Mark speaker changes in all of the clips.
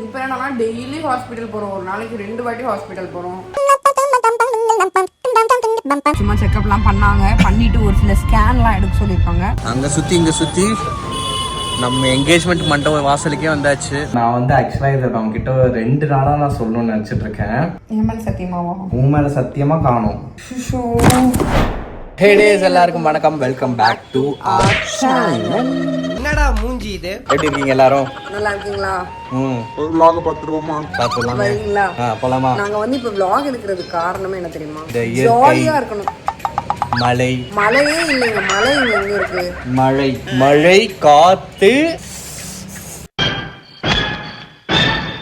Speaker 1: இப்போ என்னன்னா daily hospital போறோம், ஒரு நாளைக்கு 2 வாட்டி ஹாஸ்பிட்டல் போறோம். சும்மா செக்அப்லாம் பண்ணாங்க, பண்ணிட்டு ஒரு சில ஸ்கேன்லாம் எடுக்க சொல்லியிருக்காங்க.
Speaker 2: அங்க சுத்தி இங்க சுத்தி நம்ம என்கேஜ்மெண்ட் மண்டபம் வாசலுக்கே வந்தாச்சு. நான் வந்து ஆக்சுவலா இதை அவங்க கிட்ட 2 நாளா நான் சொல்லணும்னு நினைச்சிட்டு இருக்கேன்.
Speaker 1: என் மேல சத்தியமாவா?
Speaker 2: உன் மேல சத்தியமா காணும். ஹே டேஸ், எல்லாருக்கும் வணக்கம், welcome back to our channel.
Speaker 3: என்னடா மூஞ்சி இது?
Speaker 2: எப்படி இருக்கீங்க எல்லாரும்?
Speaker 1: நல்லா இருக்கீங்களா?
Speaker 2: ஒரு vlog பாத்துருவோமா? பாத்துலாம்.
Speaker 1: வரீங்களா?
Speaker 2: போலாமா?
Speaker 1: நாங்க வந்து இப்ப vlog எடுக்கிறதுக்கு காரணமே என்ன தெரியுமா?
Speaker 2: இந்த இயற்கை,
Speaker 1: ஜாலியா இருக்கணும்.
Speaker 2: மழை.
Speaker 1: மழையே இல்லைங்க, மழை இங்க எங்க இருக்கு?
Speaker 2: மழை, மழை, காத்து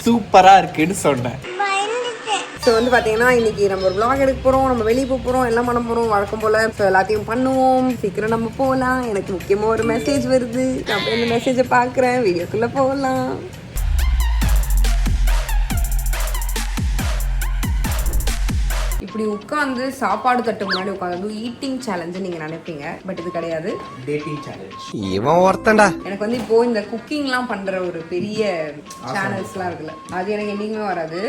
Speaker 2: சூப்பரா இருக்குன்னு சொன்னேன்.
Speaker 1: ஸோ வந்து பார்த்தீங்கன்னா இன்னைக்கு நம்ம ஒரு vlog எடுக்க போகிறோம், நம்ம வெளியே போக போகிறோம், எல்லாம் பண்ண போகிறோம் வழக்கம் போல். ஸோ எல்லாத்தையும் பண்ணுவோம், சீக்கிரம் நம்ம போகலாம். எனக்கு முக்கியமாக ஒரு மெசேஜ் வருது, நான் போய் இந்த மெசேஜை பார்க்குறேன், வீடியோக்குள்ளே போகலாம். இப்படி உட்காந்து சாப்பாடு தட்டு முன்னாடி உட்காந்து ஈட்டிங் சேலஞ்சு நீங்க நினைப்பீங்க, பட் இது கிடையாது,
Speaker 2: டேட்டிங் சேலஞ்ச்.
Speaker 3: இவன் ஒருத்தன்டா.
Speaker 1: எனக்கு வந்து இப்போ இந்த குக்கிங்லாம் பண்ற ஒரு பெரிய சேனல்ஸ்லாம் இருக்குல்ல, அது எனக்கு என்னைக்குமே வராது.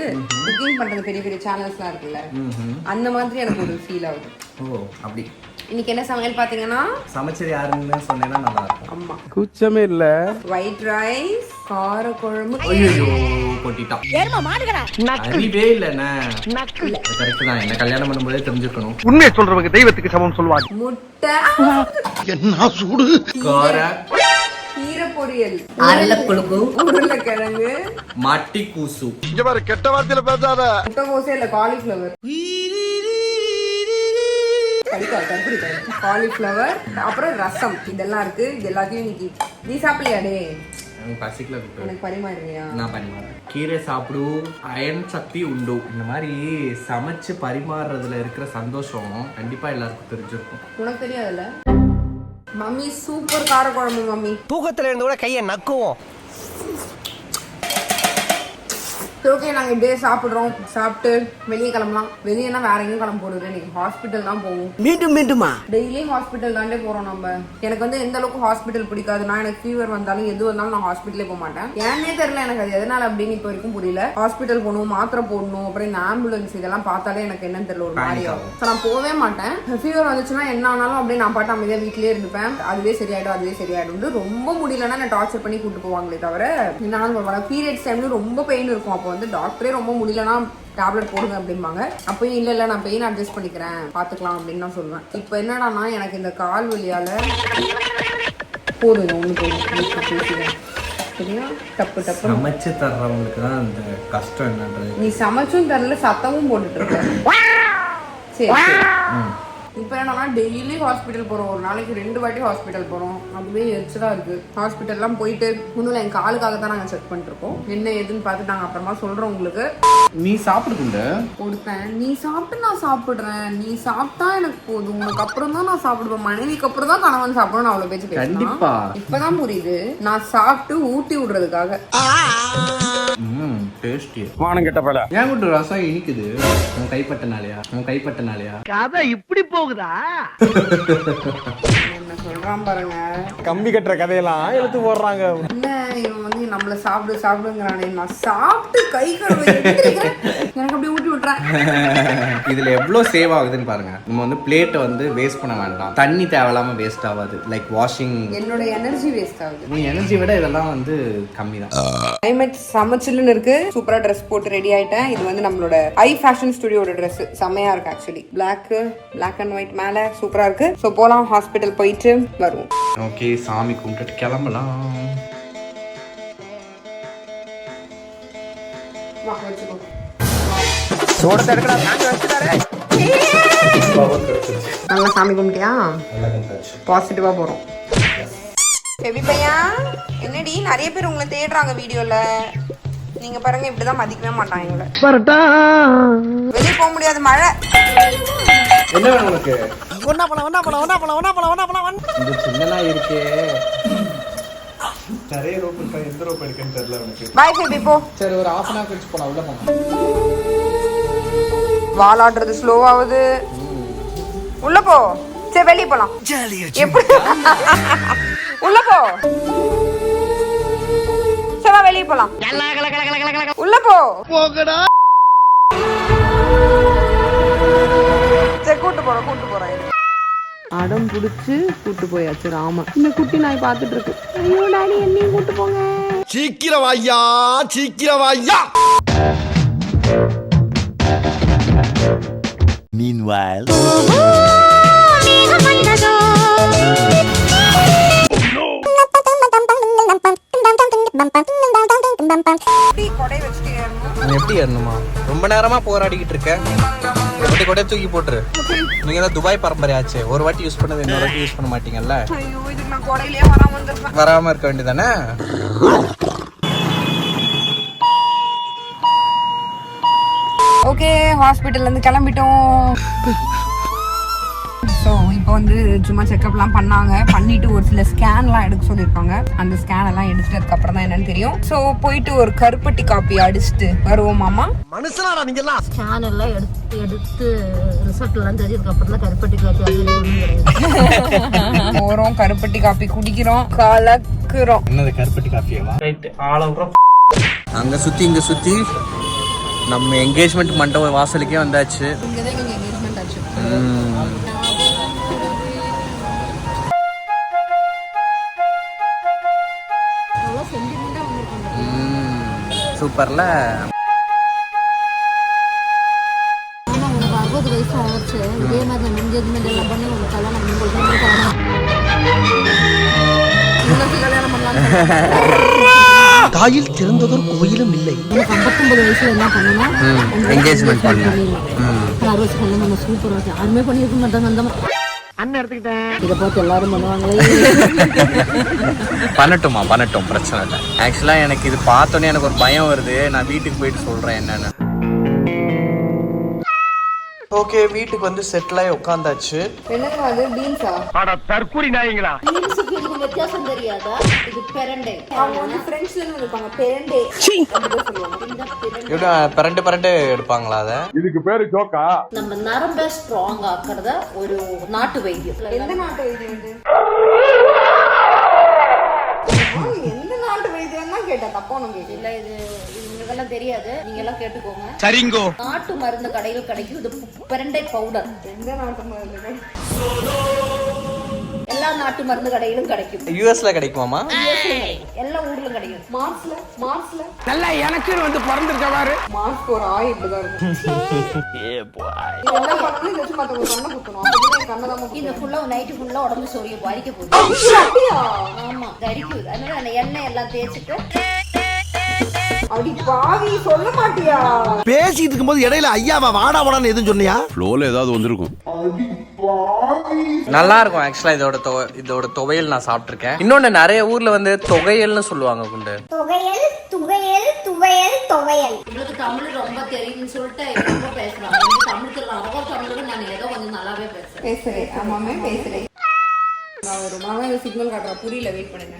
Speaker 1: குக்கிங் பண்றது பெரிய பெரிய சேனல்ஸ்லாம் இருக்குல்ல, அந்த மாதிரி எனக்கு ஒரு ஃபீல் ஆகுது.
Speaker 2: ஓ அப்படி.
Speaker 1: இன்னைக்கு என்ன சமையல் பாத்தீங்கன்னா,
Speaker 2: சமைச்சது யாருன்னு சொன்னேன்னா நல்லா இருக்கும்.
Speaker 1: அம்மா
Speaker 2: குச்சமே இல்ல.
Speaker 1: ஒயிட் ரைஸ், கார குழம்பு.
Speaker 2: ஐயோ கொட்டிட்டான். அறிவே இல்லண்ணே. கரெக்ட் தான், என்ன கல்யாணம் பண்ணும்போதே தெரிஞ்சுக்கணும்.
Speaker 3: உண்மையை சொல்றவங்க தெய்வத்துக்கு சமம் சொல்லுவாங்க.
Speaker 1: முட்டை,
Speaker 3: என்ன சூடு.
Speaker 2: கார
Speaker 1: கீரை பொரியல், உருளைக்கிழங்கு,
Speaker 2: மாட்டி கூசு.
Speaker 3: இங்க பாரு, கெட்ட வார்த்தையில பேசாத.
Speaker 1: முட்டைகோசே இல்ல, காலிஃபிளவர், காலிஃபிளவர், அப்புறம் ரசம், இதெல்லாம் இருக்கு. இது எல்லாத்தையும் இன்னைக்கு நீ சாப்பிடலையாடே?
Speaker 2: பசிக்கல,
Speaker 1: எனக்கு பரிமாறுறியா?
Speaker 2: நான் பரிமாறேன். கீரை சாப்பிடு, அயன் சக்தி உண்டு. இந்த மாதிரி சமைச்சு பரிமாறுறதுல இருக்கிற சந்தோஷம் கண்டிப்பா எல்லாருக்கும் தெரிஞ்சிருக்கும்.
Speaker 1: உனக்கு தெரியாதுல்ல? மம்மி சூப்பர் கார குழம்பு மம்மி.
Speaker 3: தூக்கத்துல இருந்து கூட கையை நக்குவோம்.
Speaker 1: ஓகே, நாங்கள் இப்படியே சாப்பிட்றோம், சாப்பிட்டு வெளியே கிளம்பலாம். வெளியேனா வேற எங்கேயும் கிளம்ப போடுது, இன்னைக்கு ஹாஸ்பிட்டல் தான் போவோம்.
Speaker 3: மீண்டுமா
Speaker 1: டெய்லியும் ஹாஸ்பிட்டல் தாண்டே போகிறோம் நம்ம. எனக்கு வந்து எந்த அளவுக்கு ஹாஸ்பிட்டல் பிடிக்காது. நான் எனக்கு ஃபீவர் வந்தாலும் எது வந்தாலும் நான் ஹாஸ்பிட்டலே போக மாட்டேன். ஏன்னே தெரியல எனக்கு அது எதனால அப்படின்னு இப்போ வரைக்கும் புரியல. ஹாஸ்பிட்டல் போகணும், மாத்திரை போடணும், அப்புறம் இந்த ஆம்புலன்ஸ் இதெல்லாம் பார்த்தாலே எனக்கு என்னன்னு தெரியல, ஒரு மாதிரி ஆகும். ஸோ நான் போகவே மாட்டேன். ஃபீவர் வந்துச்சுன்னா என்ன ஆனாலும் அப்படியே நான் பாட்டு அமைதியாக வீட்லேயே இருந்துப்பேன். அதுவே சரியாயிடும். ரொம்ப முடியலன்னா நான் டார்ச்சர் பண்ணி கூட்டு போவாங்களே தவிர என்னாலும் போவாங்க. பீரியட்ஸ் டைம்ல ரொம்ப பெயின் இருக்கும். அப்போ வந்து டாக்டரே ரொம்ப முடியலன்னா டேப்லெட் போடுங்க அப்படிம்பாங்க. அப்பயும் இல்ல நான் பெயின் அட்ஜஸ்ட் பண்ணிக்கிறேன், பாத்துக்கலாம் அப்படின்னு நான் சொல்லுவேன். இப்போ என்னடானா எனக்கு இந்த கால் வலியால போதும், ஒண்ணு போதும். சரியா? டப்பு டப்பு
Speaker 2: சமைச்சு தர்றவங்களுக்கு தான் அந்த கஷ்டம் என்னன்றது.
Speaker 1: நீ சமைச்சும் தரல, சத்தமும் போட்டுட்டு இருக்க. சரி. இப்போ என்னன்னா டெய்லி ஹாஸ்பிட்டல் போகிறோம், ஒரு நாளைக்கு 2 வாட்டி ஹாஸ்பிட்டல் போகிறோம். அதுவே எரிச்சலாக இருக்குது. ஹாஸ்பிட்டல்லாம் போயிட்டு ஒன்றும் என் காலுக்காக தான் நாங்கள் செக் பண்ணிருக்கோம். என்ன ஏதுன்னு பார்த்து நாங்கள் அப்புறமா சொல்கிறோம் உங்களுக்கு.
Speaker 2: நீ சாப்பிடுங்க
Speaker 1: கொடுத்தேன், நீ சாப்பிட்டு நான் சாப்பிட்றேன். நீ சாப்பிட்டா எனக்கு போதும், உனக்கு அப்புறம் தான் நான் சாப்பிடுவேன். மனைவிக்கு அப்புறம் தான் கணவன் சாப்பிடணும். அவ்வளோ பேச்சு
Speaker 2: கண்டிப்பா.
Speaker 1: இப்பதான் புரியுது, நான் சாப்பிட்டு ஊட்டி விடுறதுக்காக.
Speaker 3: வானம் கெட்ட பல.
Speaker 2: ஏன் கூட ரசம் இனிக்குது? உன் கைப்பட்டனாலயா?
Speaker 3: கதை இப்படி போகுதா?
Speaker 1: என்ன சொல்றான் பாருங்க.
Speaker 3: கம்பி கட்டுற கதையெல்லாம் எடுத்து போடுறாங்க.
Speaker 1: இல்ல, இவன் வந்து நம்மள சாப்பிடுங்கிறானே. நான் சாப்பிட்டு கை கழுவி எனக்கு அப்படியே ஊட்டி விட்டுறேன்.
Speaker 2: இதுல எவ்வளவு சேவ் ஆகுதுன்னு பாருங்க. நம்ம வந்து பிளேட்டை வந்து வேஸ்ட் பண்ண வேண்டாம். தண்ணி தேவையில்லாம வேஸ்ட் ஆகாது. Like washing.
Speaker 1: என்னோட எனர்ஜி வேஸ்ட் ஆகுது.
Speaker 2: நீ எனர்ஜி விட இதெல்லாம் வந்து கம்மி தான்.
Speaker 1: கிளைமேட் சமைச்சில்லுன்னு இருக்கு. சூப்பரா ட்ரெஸ் போட்டு ரெடி ஆயிட்டேன். இது வந்து நம்மளோட ஐ ஃபேஷன் ஸ்டுடியோட ட்ரெஸ். செமையா இருக்கு ஆக்சுவலி. பிளாக் அண்ட் ஒயிட் மேல சூப்பரா இருக்கு. ஸோ போலாம், ஹாஸ்பிட்டல் போயிட்டு வருவோம்.
Speaker 2: ஓகே, சாமி கும்பிட்டு கிளம்பலாம்.
Speaker 1: நல்லா சாமி கும்பிட்டியா? பாசிட்டிவா போறோம். பெபி பையா, என்னடி நிறைய பேர் உங்களை தேடுறாங்க வீடியோல. நீங்க பாருங்க, இப்படிதான் மதிக்கவே மாட்டாங்க எங்களை. வெளியே போக முடியாது, மழை.
Speaker 2: என்ன வேணும் உனக்கு?
Speaker 3: ஒன்னா போலாம்.
Speaker 2: இந்த சின்னனா இருக்கே. நிறைய ரோப் இருக்கா, எந்த ரோப் எடுக்கன்னு தெரியல உனக்கு.
Speaker 1: பாய் பேபி, போ.
Speaker 2: சரி, ஒரு 1/2 hour கழிச்சு போலாம். உள்ள போலாம்.
Speaker 1: வாலாடுறது ஸ்லோ ஆகுது. உள்ள போ. சரி, வெளியே போலாம். எப்படி? உள்ள போ. சரி, வெளியே போலாம். உள்ள போ. சரி கூட்டு போறேன். அடம் புடிச்சு கூட்டு போயாச்சு ராம. இந்த குட்டி நாய் பாத்துட்டு இருக்கு. ஐயோ டாடி என்னையும் கூட்டு போங்க.
Speaker 3: சீக்கிரம் வாய்யா.
Speaker 4: Meanwhile,
Speaker 1: கொடை வச்சுட்டு ஏறணும்.
Speaker 2: நீ எப்படி ஏறணுமா? ரொம்ப நேரமா போராடிக்கிட்டு இருக்க. கொடை தூக்கி போட்டுரு. நீங்க தான் துபாய் பரம்பரையாச்சு. ஒரு வாட்டி யூஸ் பண்ணது இன்னொரு வாட்டி யூஸ் பண்ண மாட்டீங்கல்ல.
Speaker 1: ஐயோ இதுக்கு நான் கொடையிலே வராம வந்திருப்பேன்.
Speaker 2: வராம இருக்க வேண்டியதானே.
Speaker 1: ஓகே ஹாஸ்பிட்டல்ல இருந்து கிளம்பிட்டோம். ஸோ இப்போ வந்து சும்மா செக்அப்லாம் பண்ணாங்க. பண்ணிட்டு ஒரு சில ஸ்கேன்லாம் எடுக்க சொல்லியிருக்காங்க. அந்த ஸ்கேன் எல்லாம் எடுத்துட்டதுக்கு அப்புறம் தான் என்னன்னு தெரியும். ஸோ போயிட்டு ஒரு கருப்பட்டி காப்பி அடிச்சுட்டு வருவோமாமா.
Speaker 3: மனுஷனாடா நீங்கெல்லாம்.
Speaker 5: ஸ்கேன் எல்லாம் எடுத்து ரிசல்ட் எல்லாம் தெரிஞ்சதுக்கு அப்புறம் தான் கருப்பட்டி காப்பி
Speaker 1: போறோம், கருப்பட்டி காப்பி குடிக்கிறோம், கலக்குறோம்.
Speaker 2: என்னது கருப்பட்டி காஃபியவா? ரைட். அங்க சுத்தி இங்க சுத்தி நம்ம என்கேஜ்மெண்ட் மண்டபம் வாசலுக்கே வந்தாச்சு.
Speaker 1: இங்கதான் எங்க என்கேஜ்மெண்ட் ஆச்சு.
Speaker 2: சூப்பர்ல.
Speaker 5: ஆனா உனக்கு 60 வயசு ஆகிடுச்சு. இதே மாதிரி என்கேஜ்மெண்ட் எல்லாம் பண்ணி உங்களுக்கு கல்யாணம்
Speaker 1: கல்யாணம் பண்ணலாம்.
Speaker 4: தாயில் திறந்ததொரு கோயிலும் இல்லை.
Speaker 5: 59 வயசுல என்ன பண்ணணும்?
Speaker 2: என்கேஜ்மெண்ட் பண்ணலாம்.
Speaker 5: 60 கல்யாணம் சூப்பரா இருக்கு. யாருமே பண்ணியிருக்க மாட்டாங்க அந்த மாதிரி.
Speaker 3: அண்ணன் எடுத்துக்கிட்டேன்.
Speaker 5: இதை பார்த்து எல்லாரும் பண்ணுவாங்களே.
Speaker 2: பண்ணட்டும், பிரச்சனை இல்லை. ஆக்சுவலா எனக்கு இது பார்த்தோன்னே எனக்கு ஒரு பயம் வருது. நான் வீட்டுக்கு போயிட்டு சொல்றேன் என்னன்னு. ஓகே வீட்டுக்கு வந்து செட்டில் ஆகி உட்காந்தாச்சு.
Speaker 1: என்னங்க அது பீன்ஸா?
Speaker 3: அட தற்குறி நாயங்களா.
Speaker 5: பீன்ஸுக்கு இதுக்கு வித்தியாசம் தெரியாதா? இது பெரண்டை.
Speaker 1: அவங்க வந்து ஃப்ரெண்ட்ஸ்ல இருந்து இருப்பாங்க. பெரண்டே அப்படிதான் சொல்லுவாங்க.
Speaker 5: இந்த பெரண்டை
Speaker 2: எப்படி பரண்டு எடுப்பாங்க அதை.
Speaker 3: இதுக்கு பேரு ஜோக்கா.
Speaker 5: நம்ம நரம்பை ஸ்ட்ராங் ஆக்குறத ஒரு நாட்டு வைத்தியம்.
Speaker 1: எந்த நாட்டு வைத்தியம் இது? எந்த நாட்டு வைத்தியம் தான் கேட்டா தப்பா உனக்கு
Speaker 5: இல்ல இது உங்களுக்கெல்லாம் தெரியாது. நீங்க எல்லாம் கேட்டுக்கோங்க.
Speaker 3: சரிங்கோ.
Speaker 5: நாட்டு மருந்து கடையில் கிடைக்கும். இது பெரண்டை பவுடர்.
Speaker 1: எந்த நாட்டு மருந்து?
Speaker 5: எல்லா நாட்டு மருந்து கடையிலும் கிடைக்கும்.
Speaker 2: யூஎஸ்ல கிடைக்குமாமா?
Speaker 5: எல்லா ஊர்லயும் கிடைக்கும்.
Speaker 1: மார்ஸ்ல
Speaker 3: நல்லா எனக்கு வந்து பிறந்திருக்க பாரு.
Speaker 1: மார்ஸ்க்கு ஒரு ஆய் இப்படிதான் இருக்கும். இதெல்லாம் பண்ணணும். இதை வச்சு மத்தவங்க கண்ணை குத்தணும். அப்பதான் கண்ணை தான்
Speaker 5: இந்த
Speaker 1: குத்தணும்.
Speaker 5: ஃபுல்லா நைட்டு ஃபுல்லா உடம்பு சோரிய பாதிக்க போகுது.
Speaker 1: அப்படியா?
Speaker 5: ஆமா கரிக்குது. அதனால அந்த எண்ணெய் எல்லாம் தேய்ச்சிட்டு
Speaker 1: அடி பாவி சொல்ல மாட்டியா?
Speaker 4: பேசிட்டு இருக்கும்போது இடையில ஐயாவா வாடா வாடான்னு எதுவும் சொன்னியா?
Speaker 6: ஃப்ளோல ஏதாவது வந்திருக்கும்.
Speaker 2: நல்லா இருக்கும் ஆக்சுவலா. இதோட துவையல் நான் சாப்பிட்டிருக்கேன். இன்னொன்னு நிறைய ஊர்ல வந்து தொகையல்னு சொல்லுவாங்க. குண்டு
Speaker 5: உங்களுக்கு தமிழ் ரொம்ப தெரியும்னு சொல்லிட்டு ரொம்ப பேசுறாங்க. தமிழ் தெரியல. தமிழுக்கு நான் ஏதோ கொஞ்சம் நல்லாவே
Speaker 1: பேசுறேன். ஆமாமே பேசுறேன். நான் ஒரு மாதிரி சிக்னல் காட்டுறா. புரியல. வெயிட் பண்ணுங்க.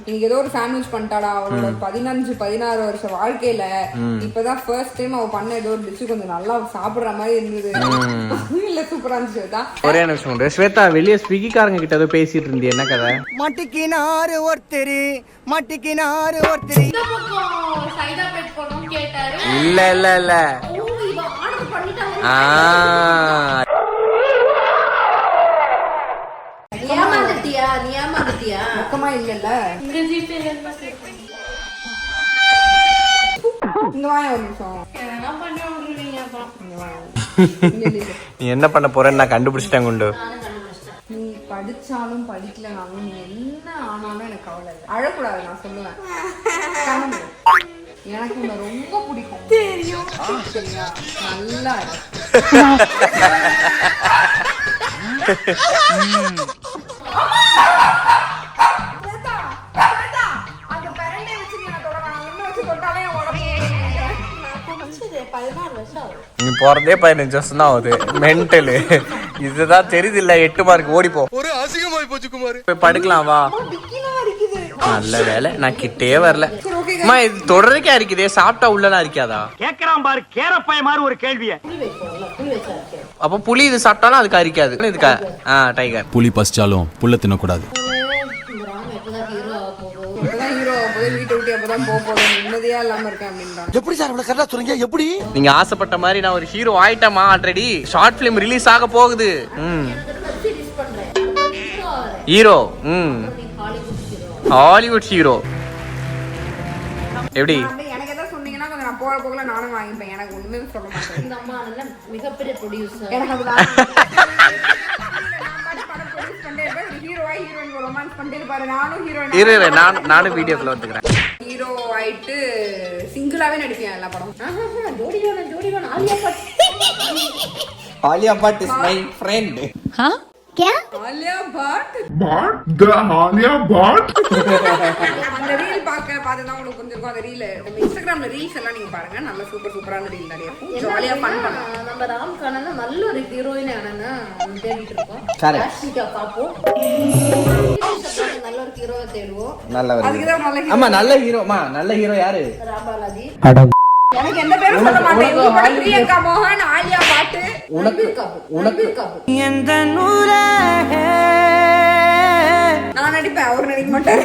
Speaker 1: இன்னைக்கு ஏதோ ஒரு சாண்ட்விச் பண்ணிட்டாடா. அவளோட 15-16 வருஷ வாழ்க்கையில இப்பதான் ஃபர்ஸ்ட் டைம் அவ பண்ண ஏதோ ஒரு டிஷ் கொஞ்சம் நல்லா சாப்பிடுற மாதிரி இருந்தது. இல்ல சூப்பரா இருந்துச்சு.
Speaker 2: ஒரே நிமிஷம் ஸ்வேதா, வெளியே ஸ்விக்கிக்காரங்க கிட்ட ஏதோ பேசிட்டு இருந்தீங்க. என்ன கதை?
Speaker 3: மட்டிக்கினாரு ஒருத்தரு.
Speaker 2: இல்ல
Speaker 5: நீ ஏமாந்துட்டியா?
Speaker 1: பக்கமா இல்லல்ல. இங்க வாங்க ஒரு நிமிஷம்.
Speaker 2: நீ என்ன பண்ண போறேன்னு நான் கண்டுபிடிச்சிட்டேன். குண்டு
Speaker 1: நீ படிச்சாலும் படிக்கலனாலும் நீ என்ன ஆனாலும் எனக்கு கவலை இல்லை. அழக்கூடாது. நான் சொல்லுவேன். எனக்கு உன்னை ரொம்ப பிடிக்கும். தெரியும். சரியா? நல்லா அந்த பரண்டை வச்சு நீ நான் தொடங்க. இன்னும் வச்சு தொட்டாலே
Speaker 2: நீ போறதே 15 வருஷம் தான் ஆகுது. மென்டலு இதுதான் தெரியுது இல்ல. 8 மார்க் ஓடிப்போ.
Speaker 3: ஒரு அசிங்கமாய் போச்சு குமார்.
Speaker 2: போய் படுக்கலாம் வா. நல்ல வேலை நான் கிட்டே வரல. அம்மா இது தொடர்றதுக்கே அரிக்குதே. சாப்பிட்டா உள்ளலாம் அரிக்காதா?
Speaker 3: கேக்குறான் பாரு கேரப்பாய மாதிரி ஒரு கேள்விய.
Speaker 2: அப்ப புலி இது சாப்பிட்டாலும் அதுக்கு அரிக்காது. இதுக்கா டைகர்
Speaker 6: புலி பசிச்சாலும் புல்ல தின்னக்கூடாது.
Speaker 5: இந்த ராம் எப்பதான் ஹீரோ ஆக போகுது?
Speaker 1: இப்பதான் ஹீரோ தான் போகணும், நிம்மதியா இல்லாம இருக்கேன் அப்படின்றாங்க.
Speaker 4: எப்படி சார் இவ்வளவு கரெக்டா சொல்றீங்க? எப்படி
Speaker 2: நீங்க ஆசைப்பட்ட மாதிரி நான் ஒரு ஹீரோ ஆயிட்டமா? ஆல்ரெடி ஷார்ட் பிலிம் ரிலீஸ் ஆக போகுது. ஹீரோ ஹாலிவுட் ஹீரோ எப்படி?
Speaker 1: எனக்கு எதாவது சொன்னீங்கன்னா கொஞ்சம் நான் போற போக்குல நானும் வாங்கிப்பேன். எனக்கு ஒண்ணுமே சொல்ல மாட்டேன்.
Speaker 5: இந்த அம்மா நல்ல மிகப்பெரிய ப்ரொடியூசர்.
Speaker 1: எனக்கு அது ஹீரோவா ஹீரோயின் ரொமான்ஸ் பண்ணிட்டு பாரு. நானும் ஹீரோயின்
Speaker 2: இரு நானும் வீடியோக்குள்ள வந்துக்கிறேன்.
Speaker 1: ஹீரோ ஆயிட்டு சிங்கிளாவே நடிப்பேன் எல்லா படம்.
Speaker 5: ஜோடிவான Alia Bhatt.
Speaker 2: Alia Bhatt is my friend.
Speaker 1: Alia Bhatt அந்த ரீல் பார்த்துதான் உங்களுக்கு புரிஞ்சிருக்கும். அந்த ரீல் நம்ம இன்ஸ்டாகிராம்ல ரீல்ஸ் எல்லாம் நீங்க பாருங்க. நல்ல சூப்பரான ரீல் நிறைய இருக்கும். ஜாலியா ஃபன் பண்ணலாம்.
Speaker 5: நம்ம ராம்கான நல்ல ஒரு ஹீரோயின் ஆனா தேடிட்டு இருக்கோம்.
Speaker 2: Correct.
Speaker 5: ராஷ்மிகா பாப்போம். நல்ல ஒரு ஹீரோவை தேடுவோம்.
Speaker 1: அதுக்குதான் நல்ல
Speaker 2: ஆமா நல்ல ஹீரோமா. நல்ல ஹீரோ யாரு?
Speaker 5: ராபாலாஜி.
Speaker 1: எனக்கு எந்த பேரும் சொல்ல மாட்டேன். நீ கூட பிரியங்கா மோகன், ஆலியா பட்,
Speaker 3: எந்த நூலாக
Speaker 1: நான் நடிப்பேன். அவர் நடிக்க மாட்டாரு.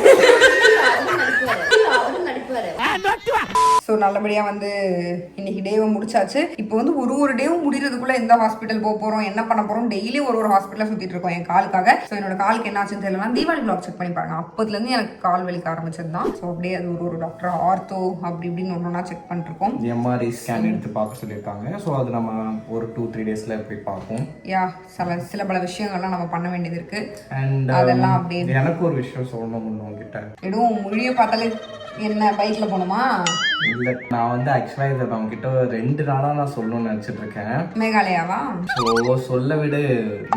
Speaker 5: அவரும் நடிப்பாரு.
Speaker 1: ஸோ நல்லபடியா வந்து இன்னைக்கு டேவை முடிச்சாச்சு. இப்போ வந்து ஒரு டேவும் முடிகிறதுக்குள்ள எந்த ஹாஸ்பிட்டல் போக போறோம், என்ன பண்ண போறோம், டெய்லி ஒரு ஹாஸ்பிட்டல சுத்திட்டு இருக்கோம் என் காலுக்காக. ஸோ என்னோட காலுக்கு என்ன ஆச்சுன்னு தெரியல. தீபாவளி பிளாக் செக் பண்ணி பாருங்க. அப்பத்துல இருந்து எனக்கு கால் வலிக்க ஆரம்பிச்சது தான். ஸோ அப்படியே அது ஒரு டாக்டர் ஆர்த்தோ அப்படி இப்படின்னு ஒன்றா செக் பண்ணிட்டு இருக்கோம்.
Speaker 2: எம்ஆர்ஐ ஸ்கேன் எடுத்து பார்க்க சொல்லியிருக்காங்க. ஸோ அது நம்ம ஒரு 2-3 டேஸ்ல போய் பார்ப்போம்.
Speaker 1: சில பல விஷயங்கள்லாம் நம்ம பண்ண வேண்டியது இருக்கு.
Speaker 2: அண்ட்
Speaker 1: அதெல்லாம் அப்படியே
Speaker 2: எனக்கு ஒரு விஷயம் சொல்லணும் உங்ககிட்ட.
Speaker 1: எதுவும் மொழியை பார்த்தாலே என்ன பைக்ல போகணுமா?
Speaker 2: இல்ல நான் வந்து ஆக்சுவலா இதை உங்ககிட்ட 2 நாளா நான் சொல்லணும்னு நினைச்சிட்டு இருக்கேன்.
Speaker 1: மேகாலயாவா?
Speaker 2: ஸோ சொல்ல விடு.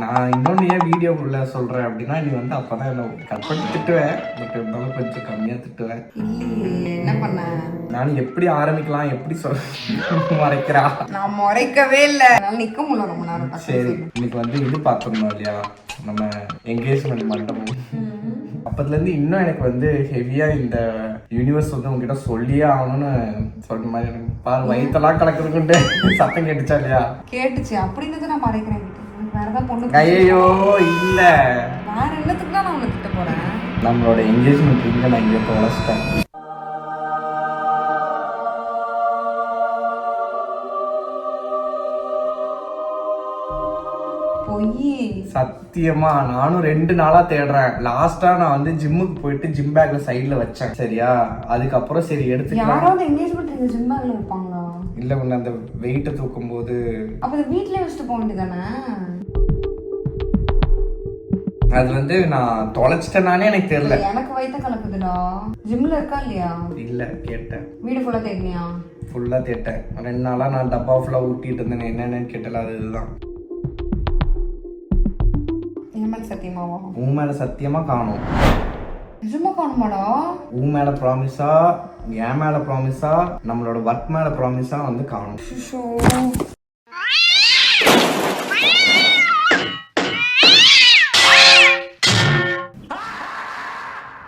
Speaker 2: நான் இன்னொன்னு ஏன் வீடியோக்குள்ள சொல்றேன் அப்படின்னா நீ வந்து அப்பதான் என்ன கட் பண்ணி திட்டுவேன். பட் இருந்தாலும் கொஞ்சம் கம்மியா திட்டுவேன்.
Speaker 1: என்ன பண்ண?
Speaker 2: நான் எப்படி ஆரம்பிக்கலாம், எப்படி சொல்ல மறைக்கிறா?
Speaker 1: நான் மறைக்கவே இல்ல. அதனால நிக்க முடியல ரொம்ப நேரம்.
Speaker 2: சரி இன்னைக்கு வந்து இது பார்க்கணும் இல்லையா, நம்ம என்கேஜ்மெண்ட் மண்டபம். அப்பத்துல இருந்து இன்னும் எனக்கு வந்து ஹெவியா இந்த யூனிவர்ஸ் வந்து உங்ககிட்ட சொல்லியே ஆகணும்னு சொல்ற மாதிரி எனக்கு பாரு வயிற்றெல்லாம் கலக்குறதுக்குண்டு சத்தம் கேட்டுச்சா இல்லையா?
Speaker 1: கேட்டுச்சு. அப்படின்னு நான் மறைக்கிறேன். வேறதான் பொண்ணு.
Speaker 2: ஐயோ இல்ல,
Speaker 1: வேற என்னத்துக்கு தான் நான் உன்னை திட்ட போறேன்?
Speaker 2: நம்மளோட என்கேஜ்மெண்ட் ரிங்க நான் இங்கே தொலைச்சிட்டேன். சத்தியமா நானும் 2 நாளா தேடுறேன். லாஸ்டா நான் வந்து ஜிம்முக்கு போயிட்டு ஜிம் பேக்ல சைடுல வச்சேன். சரியா, அதுக்கப்புறம் சரி எடுத்துக்கலாம்.
Speaker 1: யாராவது என்கேஜ்மெண்ட் ரிங் ஜிம் பேக்ல வைப்பாங்களா?
Speaker 2: இல்ல உன்ன அந்த வெயிட்ட தூக்கும் போது
Speaker 1: அப்ப அது வீட்லயே வச்சுட்டு போக வேண்டியதானே?
Speaker 2: அது வந்து நான் தொலைச்சிட்டேனானே எனக்கு தெரியல.
Speaker 1: எனக்கு வயித்த கலக்குதுடா. ஜிம்ல இருக்கா இல்லையா?
Speaker 2: இல்ல கேட்டேன்.
Speaker 1: வீடு ஃபுல்லா தேடினியா?
Speaker 2: ஃபுல்லா தேட்டேன். 2 நாளா நான் டப்பா ஃபுல்லா ஊட்டிட்டு இருந்தேன். என்னன்னு கேட்டல அது இதுதான்.
Speaker 1: சத்தியமாவா?
Speaker 2: உன் மேல சத்தியமா காணும்.
Speaker 1: நிஜமா காணுமாடா?
Speaker 2: உன் மேல ப்ராமிஸா, என் மேல ப்ராமிஸா, நம்மளோட ஒர்க் மேல ப்ராமிஸா வந்து காணும்.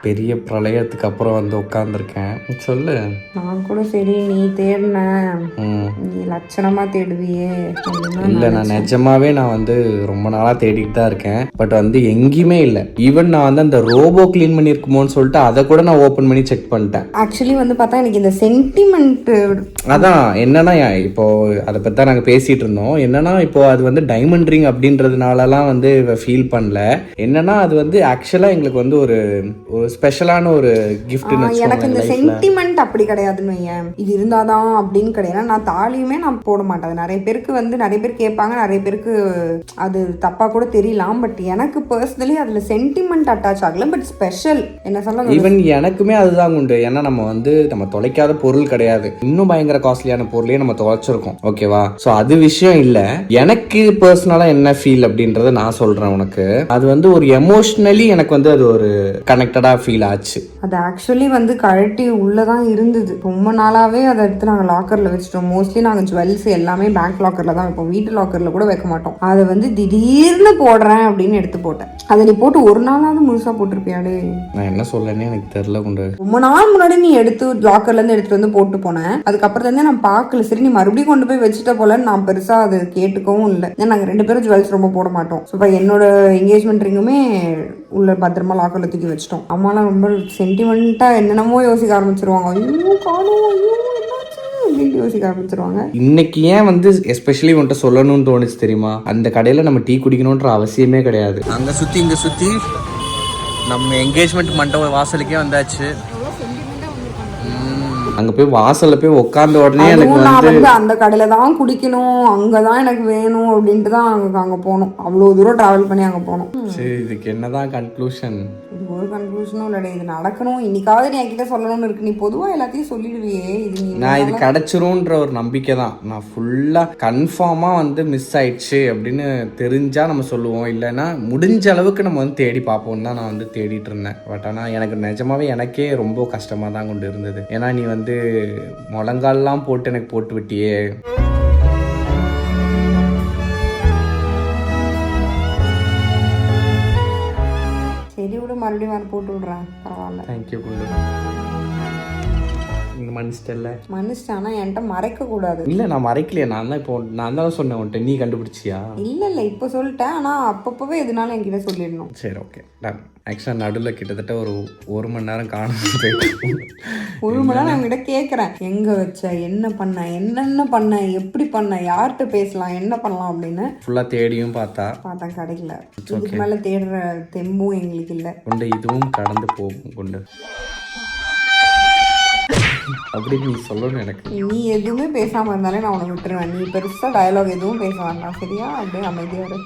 Speaker 2: பெரிய பிரளயத்துக்கு அப்புறம் வந்து உட்காந்துருக்கேன். சொல்லு.
Speaker 1: நான் கூட சரி நீ தேடின, நீ லட்சணமா தேடுவியே.
Speaker 2: இல்லை நான் நிஜமாவே நான் வந்து ரொம்ப நாளாக தேடிட்டு தான் இருக்கேன். பட் வந்து எங்கேயுமே இல்லை. ஈவன் நான் வந்து அந்த ரோபோ கிளீன் பண்ணியிருக்குமோன்னு சொல்லிட்டு அதை கூட நான் ஓப்பன் பண்ணி செக் பண்ணிட்டேன்.
Speaker 1: ஆக்சுவலி வந்து பார்த்தா எனக்கு இந்த சென்டிமெண்ட்
Speaker 2: அதான் என்னன்னா, இப்போ அதை பற்றி தான் நாங்கள் பேசிட்டு இருந்தோம். என்னன்னா இப்போ அது வந்து டைமண்ட் ரிங் அப்படின்றதுனாலலாம் வந்து ஃபீல் பண்ணல. என்னன்னா அது வந்து ஆக்சுவலாக எங்களுக்கு வந்து ஒரு ஸ்பெஷலான ஒரு கிஃப்ட்.
Speaker 1: எனக்கு இந்த சென்டிமெண்ட் அப்படி கிடையாதுன்னு வையேன். இது இருந்தாதான் அப்படின்னு கிடையாது. நான் தாலியுமே நான் போட மாட்டேன். நிறைய பேருக்கு வந்து நிறைய பேர் கேட்பாங்க, நிறைய பேருக்கு அது தப்பா கூட தெரியலாம். பட் எனக்கு பர்சனலி அதுல சென்டிமெண்ட் அட்டாச் ஆகல. பட் ஸ்பெஷல் என்ன சொல்ல,
Speaker 2: ஈவன் எனக்குமே அதுதான் உண்டு. ஏன்னா நம்ம தொலைக்காத பொருள் கிடையாது. இன்னும் பயங்கர காஸ்ட்லியான பொருளையே நம்ம தொலைச்சிருக்கோம். ஓகேவா? ஸோ அது விஷயம் இல்லை. எனக்கு பர்சனலா என்ன ஃபீல் அப்படின்றத நான் சொல்றேன் உனக்கு. அது வந்து ஒரு எமோஷனலி எனக்கு வந்து அது ஒரு கனெக்டடா ஃபீல் ஆச்சு.
Speaker 1: அது ஆக்சுவலி வந்து கழட்டி உள்ளதான் இருந்தது. ரொம்ப நாளாவே அதை எடுத்து நாங்கள் லாக்கர்ல வச்சுட்டோம். மோஸ்ட்லி நாங்கள் ஜுவல்ஸ் எல்லாமே பேங்க் லாக்கர்ல தான் வைப்போம். வீட்டு லாக்கர்ல கூட வைக்க மாட்டோம். அதை வந்து திடீர்னு போடுறேன் அப்படின்னு எடுத்து போட்டேன். அதை நீ போட்டு ஒரு நாளாவது முழுசா போட்டிருப்பியாடே?
Speaker 2: நான் என்ன சொல்லனே எனக்கு தெரியல குண்டு.
Speaker 1: ரொம்ப நாள் முன்னாடி நீ எடுத்து லாக்கர்ல இருந்து எடுத்துட்டு வந்து போட்டு போனேன். அதுக்கப்புறம் தான் நான் பார்க்கல. சரி நீ மறுபடியும் கொண்டு போய் வச்சுட்ட போல. நான் பெருசா அது கேட்டுக்கவும் இல்லை. ஏன்னா நாங்க 2 பேரும் ஜுவல்ஸ் ரொம்ப போட மாட்டோம். ஸோ என்னோட என்கேஜ்மெண்ட் ரிங்குமே உள்ள பத்திரமா லாக்கர்ல தூக்கி வச்சிட்டோம். அம்மாலாம் ரொம்ப சென்டிமெண்டா என்னென்னமோ யோசிக்க ஆரம்பிச்சிருவாங்க. ஐயோ காணும், ஐயோ என்னாச்சு அப்படின்னு யோசிக்க ஆரம்பிச்சிருவாங்க.
Speaker 2: இன்னைக்கு ஏன் வந்து எஸ்பெஷலி உன்கிட்ட சொல்லணும்னு தோணுச்சு தெரியுமா? அந்த கடையில நம்ம டீ குடிக்கணும்ன்ற அவசியமே கிடையாது. அங்க சுத்தி இங்க சுத்தி நம்ம என்கேஜ்மெண்ட் மண்டப வாசலுக்கே வந்தாச்சு. அங்க போய் வாசல்ல போய் உட்கார்ந்த உடனே எனக்கு
Speaker 1: நான் வந்து அந்த கடையில தான் குடிக்கணும், அங்கதான் எனக்கு வேணும் அப்படின்ட்டு தான் அங்க போனோம். அவ்வளவு தூரம் டிராவல் பண்ணி அங்க போனோம்.
Speaker 2: சரி, இதுக்கு என்னதான் கன்க்ளூஷன்?
Speaker 1: இது ஒரு கன்க்ளூஷனும் இல்லடே. இது நடக்கணும். இன்னைக்காவது நீ என்கிட்ட சொல்லணும்னு இருக்கு. நீ பொதுவா எல்லாத்தையும் சொல்லிடுவியே. இது
Speaker 2: நான் இது கிடைச்சிரும்ன்ற ஒரு நம்பிக்கை தான். நான் ஃபுல்லா கன்ஃபார்மா வந்து மிஸ் ஆயிடுச்சு அப்படின்னு தெரிஞ்சா நம்ம சொல்லுவோம். இல்லைன்னா முடிஞ்ச அளவுக்கு நம்ம வந்து தேடி பார்ப்போம் தான் நான் வந்து தேடிட்டு இருந்தேன். பட் ஆனா எனக்கு நிஜமாவே எனக்கே ரொம்ப கஷ்டமா தான் கொண்டு இருந்தது. ஏன்னா நீ வந்து முழங்கால்லாம் போட்டு எனக்கு போட்டு விட்டியே.
Speaker 1: சரி விட, மறுபடியும் வேற போட்டு விடுறேன். பரவாயில்ல.
Speaker 2: தேங்க்யூ குண்டு. மன்னிச்சிட்டல.
Speaker 1: மனுஷானா என்கிட்ட மறைக்க கூடாது.
Speaker 2: இல்ல நான் மறைக்கலையே. நான் தான் சொன்னேன் உன்கிட்ட. நீ கண்டுபிடிச்சியா?
Speaker 1: இல்ல இப்ப சொல்லிட்டேன். ஆனா அப்பப்பவே எதுனாலும் என்கிட்ட சொல்லிடணும்.
Speaker 2: சரி, ஓகே, டன். ஆக்சுவலா நடுவில் கிட்டத்தட்ட ஒரு மணி நேரம் காணாம போயிட்டு.
Speaker 1: 1 மணி நேரம் அவங்ககிட்ட கேட்கறேன். எங்க வச்ச, என்ன பண்ண, என்னென்ன பண்ண, எப்படி பண்ண, யார்கிட்ட பேசலாம், என்ன பண்ணலாம் அப்படின்னு
Speaker 2: ஃபுல்லா தேடியும் பார்த்தா
Speaker 1: கிடைக்கல. இதுக்கு மேல தேடுற தெம்பும் எங்களுக்கு இல்ல.
Speaker 2: கொண்டு இதுவும் கடந்து போகும் கொண்டு அப்படின்னு நீ சொல்லணும். எனக்கு
Speaker 1: நீ எதுவுமே பேசாம இருந்தாலே நான் உனக்கு விட்டுருவேன். நீ பெருசா டயலாக் எதுவும் பேச வேண்டாம், சரியா? அப்படியே அமைதியா இரு.